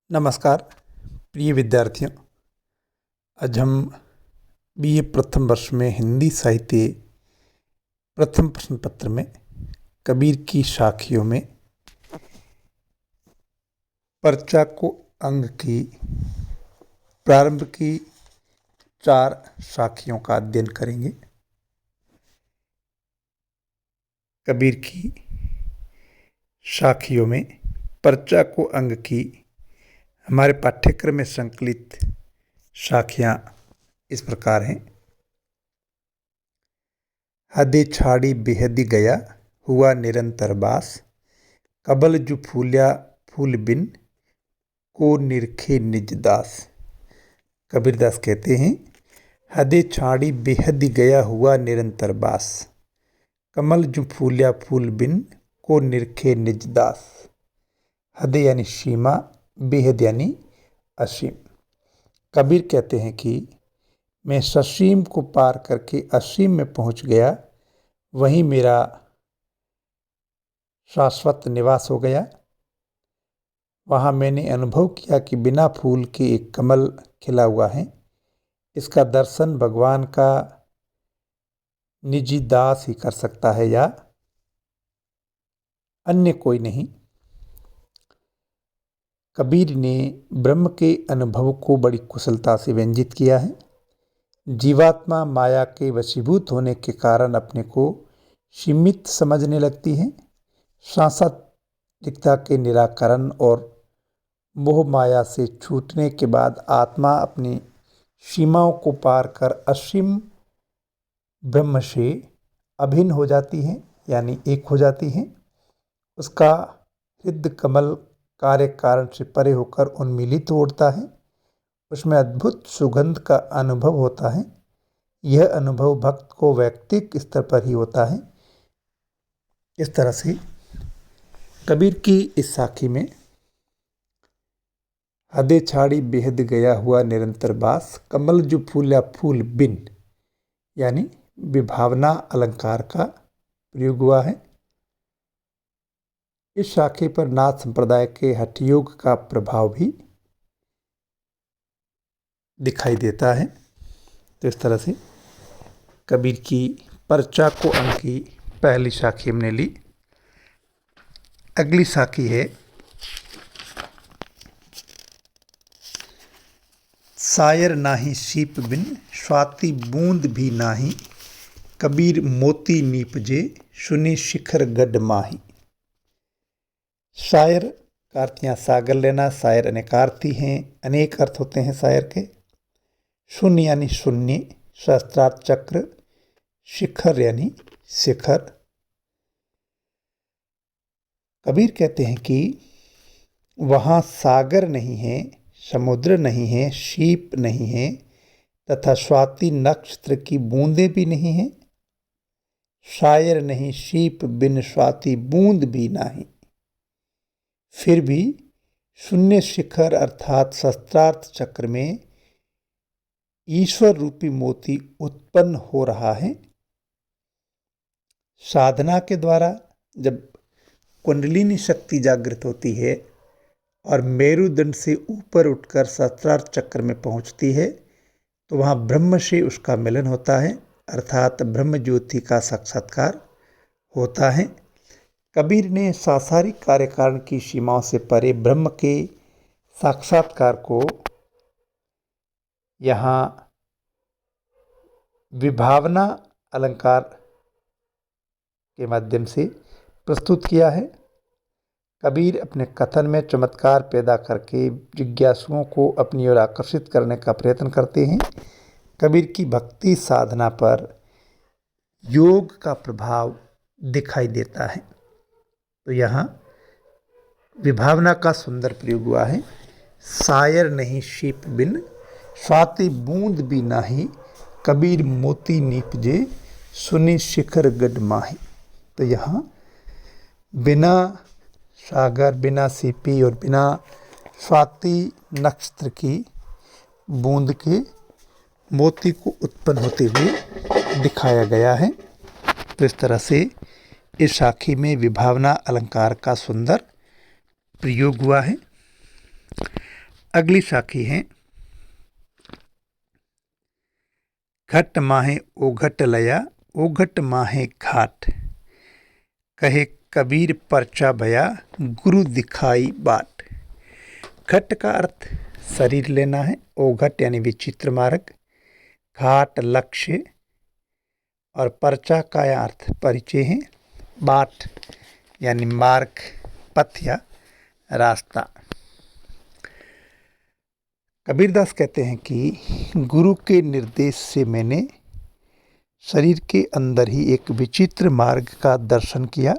नमस्कार प्रिय विद्यार्थियों। आज हम बीए प्रथम वर्ष में हिंदी साहित्य प्रथम प्रश्न पत्र में कबीर की साखियों में पर्चा को अंग की प्रारंभ की 4 साखियों का अध्ययन करेंगे। कबीर की साखियों में पर्चा को अंग की हमारे पाठ्यक्रम में संकलित साखियां इस प्रकार हैं। हदे छाड़ी बेहदी गया हुआ निरंतर बास, कबल जु फूल्या फूल बिन को निरखे निज दास। कबीरदास कहते हैं, हदे छाड़ी बेहदी गया हुआ निरंतर बास, कमल जु फूल्या फूल बिन को निरखे निज दास। हदे यानी सीमा, बेहद यानी असीम। कबीर कहते हैं कि मैं ससीम को पार करके असीम में पहुंच गया, वहीं मेरा शाश्वत निवास हो गया। वहाँ मैंने अनुभव किया कि बिना फूल के एक कमल खिला हुआ है। इसका दर्शन भगवान का निजी दास ही कर सकता है या अन्य कोई नहीं। कबीर ने ब्रह्म के अनुभव को बड़ी कुशलता से व्यंजित किया है। जीवात्मा माया के वशीभूत होने के कारण अपने को सीमित समझने लगती है। सांसारिकता के निराकरण और मोह माया से छूटने के बाद आत्मा अपनी सीमाओं को पार कर असीम ब्रह्म से अभिन्न हो जाती है, यानी एक हो जाती है। उसका हृदय कमल कार्य कारण से परे होकर उन्मीलित उड़ता है। उसमें अद्भुत सुगंध का अनुभव होता है। यह अनुभव भक्त को वैयक्तिक स्तर पर ही होता है। इस तरह से कबीर की इस साखी में हदे छाड़ी बेहद गया हुआ निरंतर बास, कमल जो फूल्या फूल बिन यानी विभावना अलंकार का प्रयोग हुआ है। इस साखी पर नाथ संप्रदाय के हठयोग का प्रभाव भी दिखाई देता है। तो इस तरह से कबीर की पर्चा को अंग की पहली साखी हमने ली। अगली साखी है सायर नाही सीप बिन स्वाति बूंद भी नाही, कबीर मोती नीपजे सुनी शिखर गढ़ माही। शायर का अर्थ यहाँ सागर लेना। शायर अनेकार्थी हैं, अनेक अर्थ होते हैं शायर के। शून्य यानी शून्य, सहस्त्रार्थ चक्र, शिखर यानी शिखर। कबीर कहते हैं कि वहाँ सागर नहीं है, समुद्र नहीं है, शीप नहीं है तथा स्वाति नक्षत्र की बूंदें भी नहीं हैं। शायर नहीं शीप बिन स्वाति बूंद भी नहीं, फिर भी शून्य शिखर अर्थात सहस्त्रार्थ चक्र में ईश्वर रूपी मोती उत्पन्न हो रहा है। साधना के द्वारा जब कुंडलिनी शक्ति जागृत होती है और मेरुदंड से ऊपर उठकर सहस्त्रार्थ चक्र में पहुंचती है, तो वहाँ ब्रह्म से उसका मिलन होता है, अर्थात ब्रह्म ज्योति का साक्षात्कार होता है। कबीर ने सांसारिक कार्यकारण की सीमाओं से परे ब्रह्म के साक्षात्कार को यहाँ विभावना अलंकार के माध्यम से प्रस्तुत किया है। कबीर अपने कथन में चमत्कार पैदा करके जिज्ञासुओं को अपनी ओर आकर्षित करने का प्रयत्न करते हैं। कबीर की भक्ति साधना पर योग का प्रभाव दिखाई देता है। तो यहाँ विभावना का सुंदर प्रयोग हुआ है। सायर नहीं शीप बिन स्वाति बूंद भी नाही, कबीर मोती नीपजे सुनी शिखर गढ़ माही। तो यहाँ बिना सागर, बिना सीपी और बिना स्वाति नक्षत्र की बूंद के मोती को उत्पन्न होते हुए दिखाया गया है। तो इस तरह से इस साखी में विभावना अलंकार का सुंदर प्रयोग हुआ है। अगली साखी है घट माहे ओघट लया, ओघट माहे घाट, कहे कबीर परचा भया, गुरु दिखाई बाट। घट का अर्थ शरीर लेना है, ओघट यानी विचित्र मार्ग, घाट लक्ष्य और परचा का अर्थ परिचय है, बाट यानी मार्ग पथ या रास्ता। कबीरदास कहते हैं कि गुरु के निर्देश से मैंने शरीर के अंदर ही एक विचित्र मार्ग का दर्शन किया।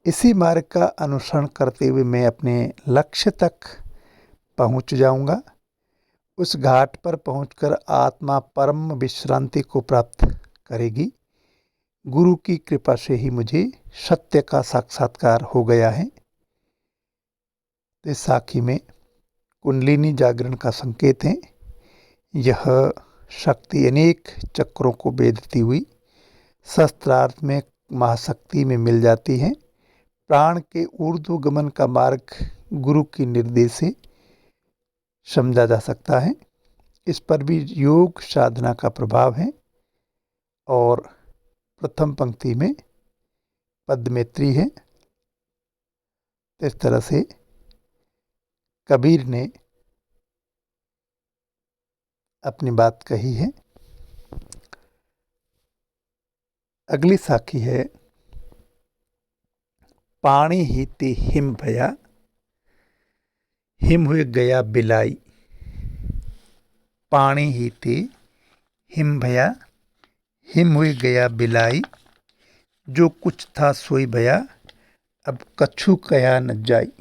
इसी मार्ग का अनुसरण करते हुए मैं अपने लक्ष्य तक पहुंच जाऊंगा। उस घाट पर पहुंचकर आत्मा परम विश्रांति को प्राप्त करेगी। गुरु की कृपा से ही मुझे सत्य का साक्षात्कार हो गया है। इस साखी में कुंडलिनी जागरण का संकेत है। यह शक्ति अनेक चक्रों को भेदती हुई शस्त्रार्थ में महाशक्ति में मिल जाती है। प्राण के ऊर्ध्वगमन का मार्ग गुरु की निर्देश से समझा जा सकता है। इस पर भी योग साधना का प्रभाव है। और प्रथम पंक्ति में पद्मेत्री है। इस तरह से कबीर ने अपनी बात कही है। अगली साखी है पानी ही ते हिम भया, हिम हुए गया बिलाई, पानी ही ते हिम भया, हिम हुए गया बिलाई, जो कुछ था सोई भया, अब कछु कया न जाई।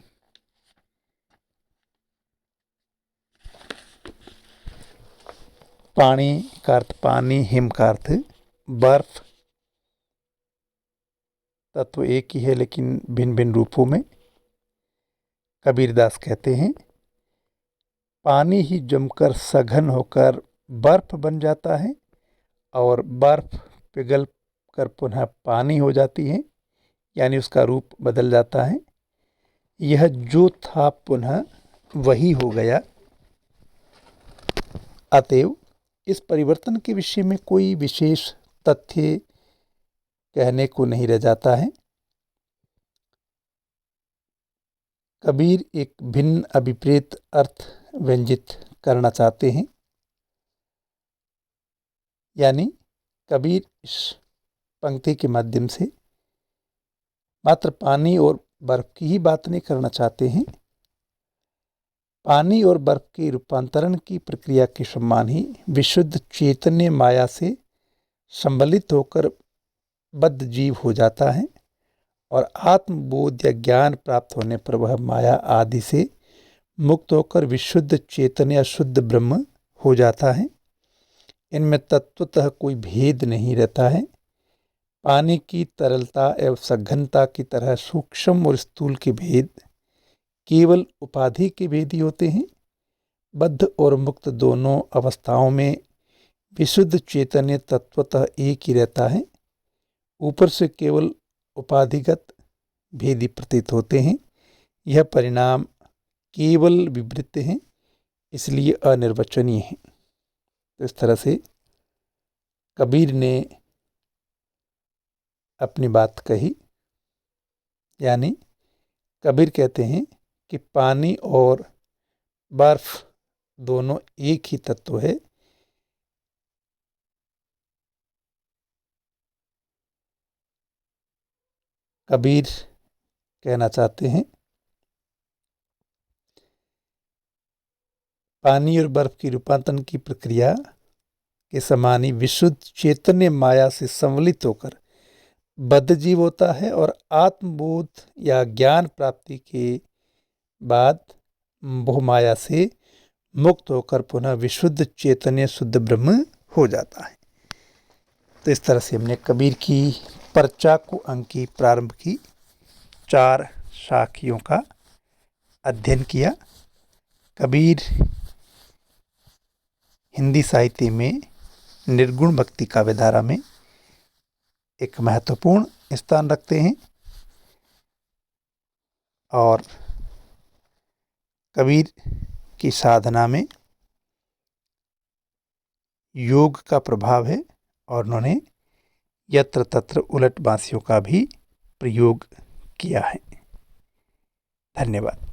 पानी का अर्थ पानी, हिम का अर्थ बर्फ। तत्व एक ही है लेकिन भिन्न भिन्न रूपों में। कबीरदास कहते हैं पानी ही जमकर सघन होकर बर्फ बन जाता है और बर्फ पिघल कर पुनः पानी हो जाती है, यानी उसका रूप बदल जाता है। यह जो था पुनः वही हो गया। अतएव इस परिवर्तन के विषय में कोई विशेष तथ्य कहने को नहीं रह जाता है। कबीर एक भिन्न अभिप्रेत अर्थ व्यंजित करना चाहते हैं। यानी कबीर इस पंक्ति के माध्यम से मात्र पानी और बर्फ की ही बात नहीं करना चाहते हैं। पानी और बर्फ के रूपांतरण की प्रक्रिया के समान ही विशुद्ध चैतन्य माया से संबलित होकर बद्ध जीव हो जाता है और आत्मबोध या ज्ञान प्राप्त होने पर वह माया आदि से मुक्त होकर विशुद्ध चैतन्य शुद्ध ब्रह्म हो जाता है। इनमें तत्वतः कोई भेद नहीं रहता है। पानी की तरलता एवं सघनता की तरह सूक्ष्म और स्थूल के भेद केवल उपाधि के भेद ही होते हैं। बद्ध और मुक्त दोनों अवस्थाओं में विशुद्ध चैतन्य तत्वतः एक ही रहता है। ऊपर से केवल उपाधिगत भेदी प्रतीत होते हैं। यह परिणाम केवल विवृत्त हैं, इसलिए अनिर्वचनीय है। तो इस तरह से कबीर ने अपनी बात कही। यानी कबीर कहते हैं कि पानी और बर्फ दोनों एक ही तत्व है। कबीर कहना चाहते हैं पानी और बर्फ की रूपांतरण की प्रक्रिया के समान ही विशुद्ध चैतन्य माया से संवलित होकर बद्ध जीव होता है और आत्मबोध या ज्ञान प्राप्ति के बाद मोह माया से मुक्त होकर पुनः विशुद्ध चैतन्य शुद्ध ब्रह्म हो जाता है। तो इस तरह से हमने कबीर की परचा को अंकी प्रारंभ की 4 साखियों का अध्ययन किया। कबीर हिंदी साहित्य में निर्गुण भक्ति काव्यधारा में एक महत्वपूर्ण स्थान रखते हैं और कबीर की साधना में योग का प्रभाव है और उन्होंने यत्र तत्र उलट बांसियों का भी प्रयोग किया है। धन्यवाद।